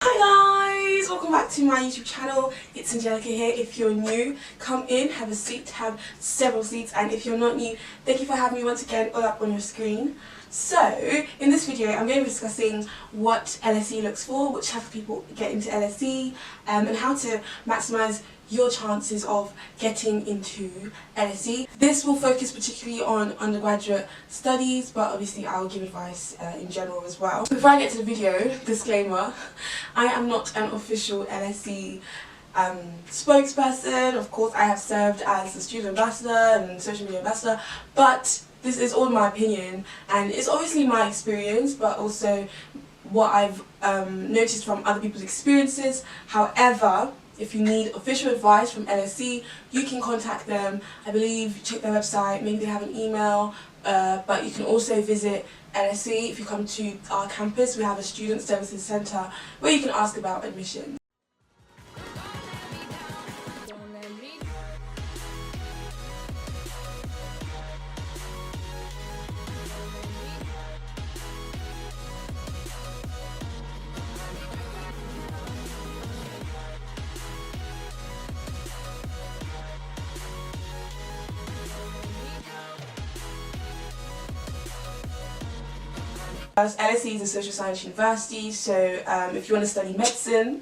Hi guys, welcome back to my YouTube channel. It's Angelica here. If you're new, come in, have a seat, have several seats, and if you're not new, thank you for having me once again all up on your screen. So, in this video I'm going to be discussing what LSE looks for, which type of people get into LSE, and how to maximise your chances of getting into LSE. This will focus particularly on undergraduate studies, but obviously I'll give advice in general as well. Before I get to the video, disclaimer, I am not an official LSE spokesperson. Of course I have served as a student ambassador and social media ambassador, but this is all my opinion and it's obviously my experience, but also what I've noticed from other people's experiences. However, if you need official advice from LSE, you can contact them. I believe check their website, maybe they have an email, but you can also visit LSE. If you come to our campus, we have a student services centre where you can ask about admission. LSE is a social science university, so if you want to study medicine,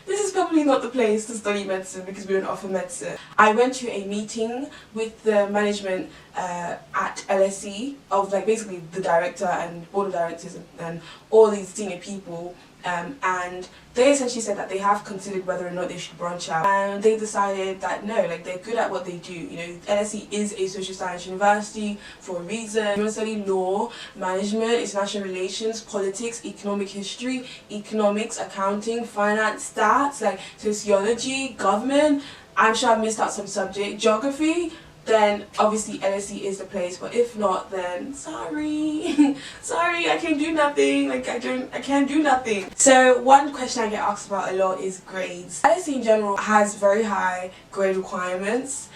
this is probably not the place to study medicine because we don't offer medicine. I went to a meeting with the management at LSE of basically the director and board of directors and all these senior people, and they essentially said that they have considered whether or not they should branch out, and they decided that no, they're good at what they do. You know, LSE is a social science university for a reason. You want to study law, management, international relations, politics, economic history, economics, accounting, finance, stats, sociology, government. I'm sure I missed out some subject, geography. Then obviously LSE is the place, but if not, then sorry sorry, I can't do nothing. I can't do nothing. So one question I get asked about a lot is grades. LSE in general has very high grade requirements.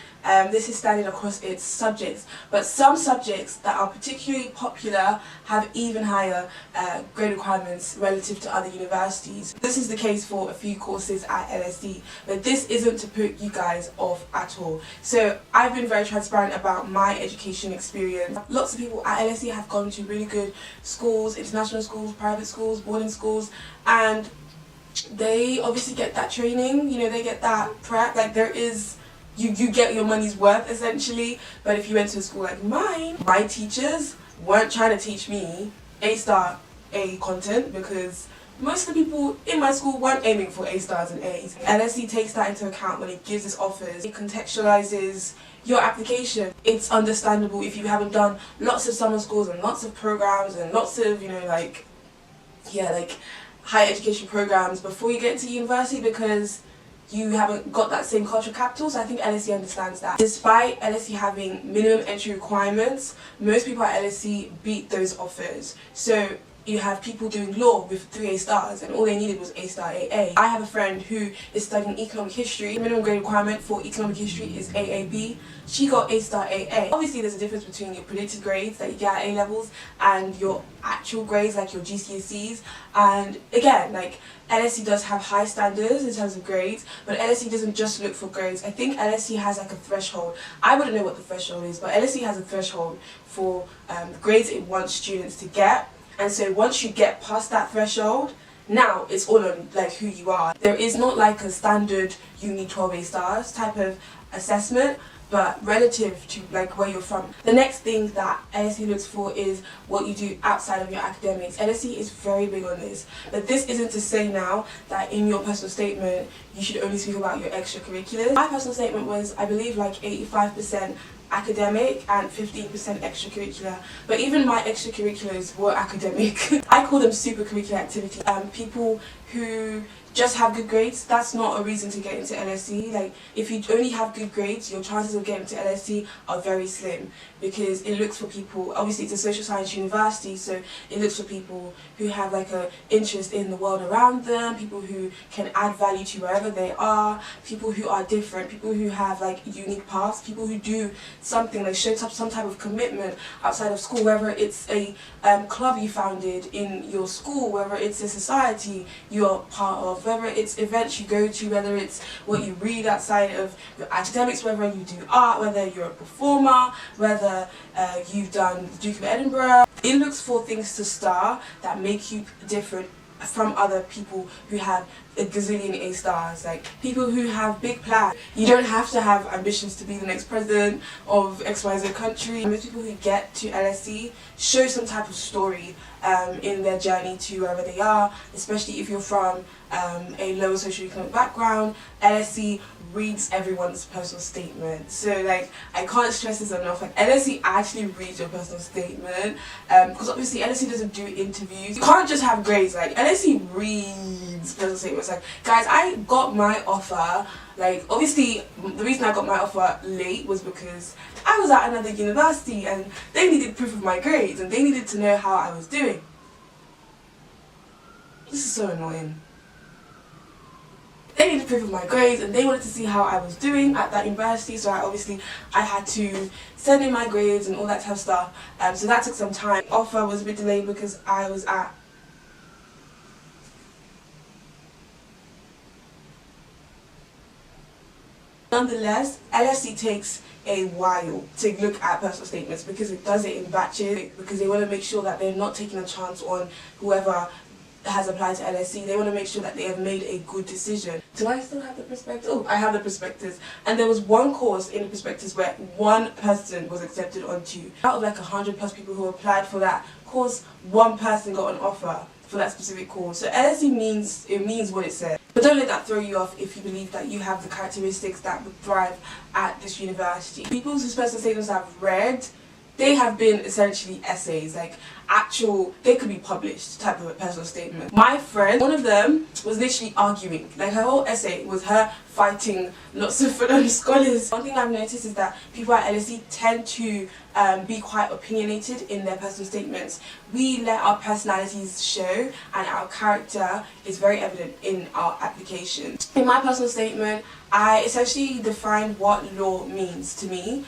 This is standard across its subjects, but some subjects that are particularly popular have even higher grade requirements relative to other universities. This is the case for a few courses at LSE, but this isn't to put you guys off at all. So I've been very transparent about my education experience. Lots of people at LSE have gone to really good schools, international schools, private schools, boarding schools, and they obviously get that training, you know, they get that prep, there is you get your money's worth essentially. But if you went to a school like mine, my teachers weren't trying to teach me A-star A content because most of the people in my school weren't aiming for A-stars and A's. LSE takes that into account when it gives its offers. It contextualizes your application. It's understandable if you haven't done lots of summer schools and lots of programs and lots of, higher education programs before you get into university, because you haven't got that same cultural capital. So I think LSE understands that. Despite LSE having minimum entry requirements, most people at LSE beat those offers. So you have people doing law with 3 A-stars and all they needed was A-star AA. I have a friend who is studying economic history. The minimum grade requirement for economic history is AAB. She got A-star AA. Obviously there's a difference between your predicted grades that you get at A-levels and your actual grades like your GCSEs. And again, LSE does have high standards in terms of grades, but LSE doesn't just look for grades. I think LSE has a threshold. I wouldn't know what the threshold is, but LSE has a threshold for the grades it wants students to get. And so once you get past that threshold, now it's all on who you are. There is not a standard you need 12 A-stars type of assessment, but relative to where you're from. The next thing that LSE looks for is what you do outside of your academics. LSE is very big on this, but this isn't to say now that in your personal statement you should only speak about your extracurriculars. My personal statement was, I believe, 85% academic and 15% extracurricular, but even my extracurriculars were academic. I call them super curricular activities. People who just have good grades, that's not a reason to get into LSE. If you only have good grades, your chances of getting into LSE are very slim, because it looks for people, obviously it's a social science university, so it looks for people who have a interest in the world around them, people who can add value to wherever they are, people who are different, people who have unique paths, people who do something, like show some type of commitment outside of school, whether it's a club you founded in your school, whether it's a society you're part of, whether it's events you go to, whether it's what you read outside of your academics, whether you do art, whether you're a performer, whether you've done the Duke of Edinburgh. It looks for things to star that make you different from other people who have a gazillion A stars, like people who have big plans. You don't have to have ambitions to be the next president of XYZ country. Most people who get to LSE show some type of story in their journey to wherever they are, especially if you're from a lower socioeconomic background. LSE reads everyone's personal statement. So like, I can't stress this enough, like LSE actually reads your personal statement, because obviously LSE doesn't do interviews. You can't just have grades, like LSE reads personal statements. Like, guys, I got my offer, like obviously the reason I got my offer late was because I was at another university and they needed proof of my grades and they needed to know how I was doing. This is so annoying. They needed proof of my grades and they wanted to see how I was doing at that university, so I had to send in my grades and all that type of stuff. So that took some time. Offer was a bit delayed because I was at Nonetheless, LSE takes a while to look at personal statements because it does it in batches, because they want to make sure that they're not taking a chance on whoever has applied to LSE. They want to make sure that they have made a good decision. Do I still have the prospectus? Oh, I have the prospectus. And there was one course in the prospectus where one person was accepted onto. Out of like 100+ people who applied for that course, one person got an offer for that specific course. So LSE means what it says. But don't let that throw you off if you believe that you have the characteristics that would thrive at this university. People whose personal statements I've read, they have been essentially essays, like they could be published type of a personal statement. My friend, one of them was literally arguing, like her whole essay was her fighting lots of fellow scholars. One thing I've noticed is that people at LSE tend to be quite opinionated in their personal statements. We let our personalities show and our character is very evident in our application. In my personal statement, I essentially defined what law means to me.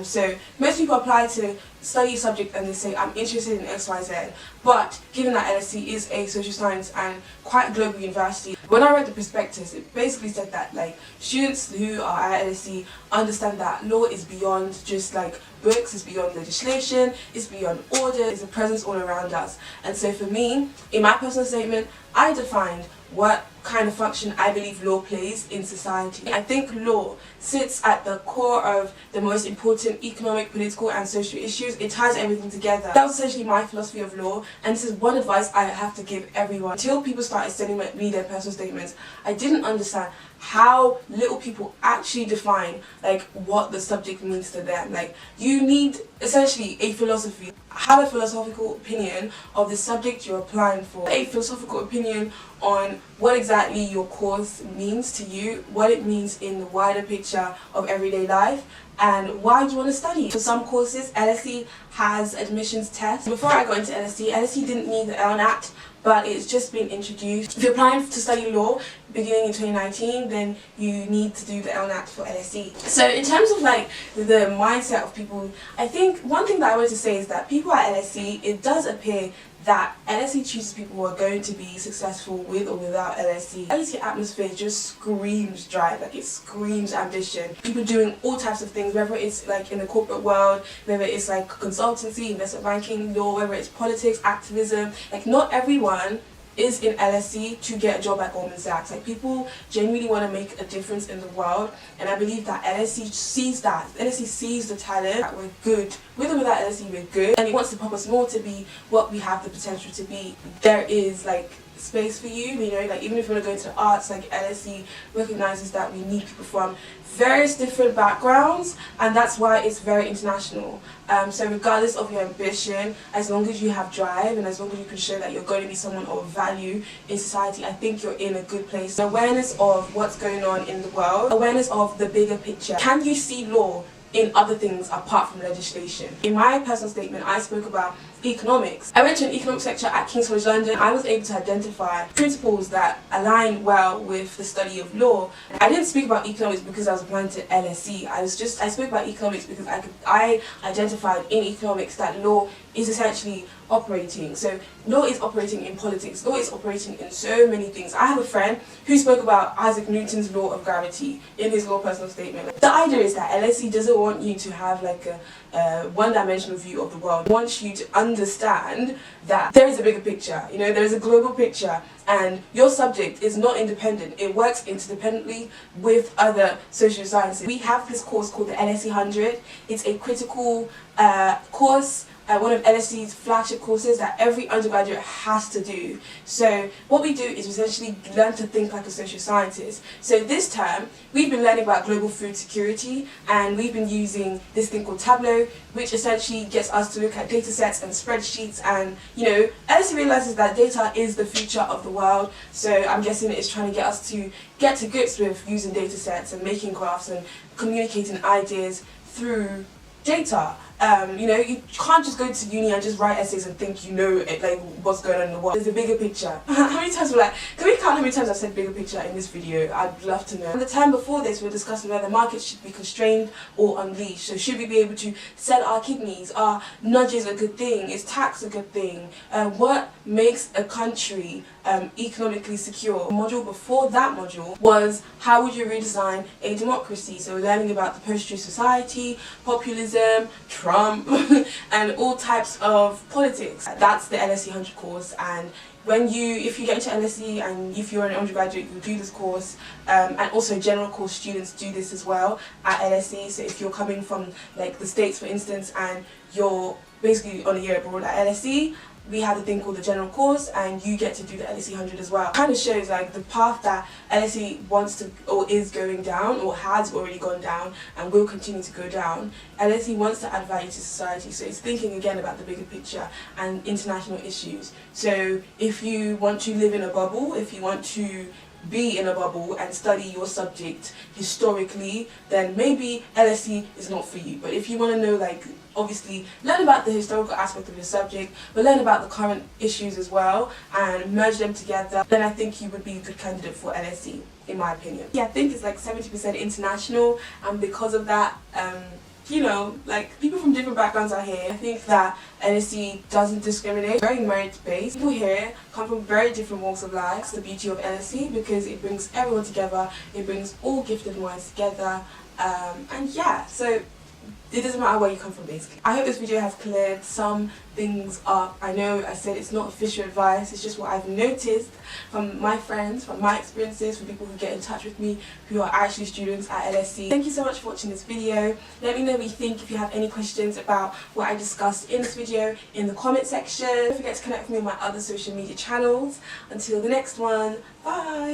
So most people apply to study a subject and they say, I'm interested in XYZ, but given that LSE is a social science and quite a global university, when I read the prospectus, it basically said that like students who are at LSE understand that law is beyond just like books, it's beyond legislation, it's beyond order, it's a presence all around us. And so for me, in my personal statement, I defined what kind of function I believe law plays in society. I think law sits at the core of the most important economic, political and social issues. It ties everything together. That was essentially my philosophy of law, and this is one advice I have to give everyone. Until people started sending me their personal statements, I didn't understand how little people actually define like what the subject means to them. Like, you need essentially a philosophy, have a philosophical opinion of the subject you're applying for, a philosophical opinion on what exactly your course means to you, what it means in the wider picture of everyday life, and why do you want to study. For some courses, LSE has admissions tests. Before I got into LSE didn't need the LNAT, but it's just been introduced. If you're applying to study law beginning in 2019, then you need to do the LNAT for LSE. So in terms of like the mindset of people, I think one thing that I wanted to say is that people at LSE, it does appear that LSE chooses people who are going to be successful with or without LSE. LSE atmosphere just screams drive, like it screams ambition. People doing all types of things, whether it's like in the corporate world, whether it's like consultancy, investment banking, law, whether it's politics, activism. Like, not everyone is in LSE to get a job at Goldman Sachs. Like, people genuinely want to make a difference in the world, and I believe that LSE sees that. LSE sees the talent, that we're good. With or without LSE, we're good, and it wants to pop us more to be what we have the potential to be. There is like space for you, you know, like even if you want to go into the arts, like LSE recognizes that we need people from various different backgrounds, and that's why it's very international. So regardless of your ambition, as long as you have drive and as long as you can show that you're going to be someone of value in society, I think you're in a good place. Awareness of what's going on in the world, awareness of the bigger picture. Can you see law in other things apart from legislation. In my personal statement, I spoke about economics. I went to an economics lecture at King's College London. I was able to identify principles that align well with the study of law. I didn't speak about economics because I was applying to LSE. I spoke about economics because I identified in economics that law is essentially operating. So law is operating in politics. Law is operating in so many things. I have a friend who spoke about Isaac Newton's law of gravity in his law personal statement. The idea is that LSE doesn't want you to have like a one-dimensional view of the world. It wants you to understand that there is a bigger picture. You know, there is a global picture, and your subject is not independent. It works interdependently with other social sciences. We have this course called the LSE 100. It's a critical course, one of LSE's flagship courses that every undergraduate has to do. So what we do is essentially learn to think like a social scientist. So this term, we've been learning about global food security, and we've been using this thing called Tableau, which essentially gets us to look at data sets and spreadsheets. And you know, LSE realizes that data is the future of the world, so I'm guessing it's trying to get us to get to grips with using data sets and making graphs and communicating ideas through data. You know, you can't just go to uni and just write essays and think you know it, like what's going on in the world. There's a bigger picture. How many times can we count how many times I've said bigger picture in this video? I'd love to know. And the time before this, we were discussing whether markets should be constrained or unleashed. So should we be able to sell our kidneys? Are nudges a good thing? Is tax a good thing? What makes a country economically secure? The module before that module was how would you redesign a democracy? So we're learning about the post-truth society, populism, Trump, and all types of politics. That's the LSE 100 course, and if you get into LSE and if you're an undergraduate, you'll do this course, and also general course students do this as well at LSE. So if you're coming from like the States, for instance, and you're basically on a year abroad at LSE, we have a thing called the general course, and you get to do the LSE 100 as well. It kind of shows like the path that LSE wants to, or is going down, or has already gone down and will continue to go down. LSE wants to add value to society, so it's thinking again about the bigger picture and international issues. So if you want to live in a bubble, if you want to be in a bubble and study your subject historically, then maybe LSE is not for you. But if you want to know, like, obviously learn about the historical aspect of your subject, but learn about the current issues as well and merge them together, then I think you would be a good candidate for LSE, in my opinion. Yeah, I think it's like 70% international, and because of that, you know, like people from different backgrounds are here. I think that LSE doesn't discriminate, very merit-based. People here come from very different walks of life. It's the beauty of LSE because it brings everyone together, it brings all gifted minds together, and yeah, so it doesn't matter where you come from basically. I hope this video has cleared some things up. I know I said it's not official advice, it's just what I've noticed from my friends, from my experiences, from people who get in touch with me who are actually students at LSE. Thank you so much for watching this video. Let me know what you think. If you have any questions about what I discussed in this video in the comment section. Don't forget to connect with me on my other social media channels. Until the next one, bye!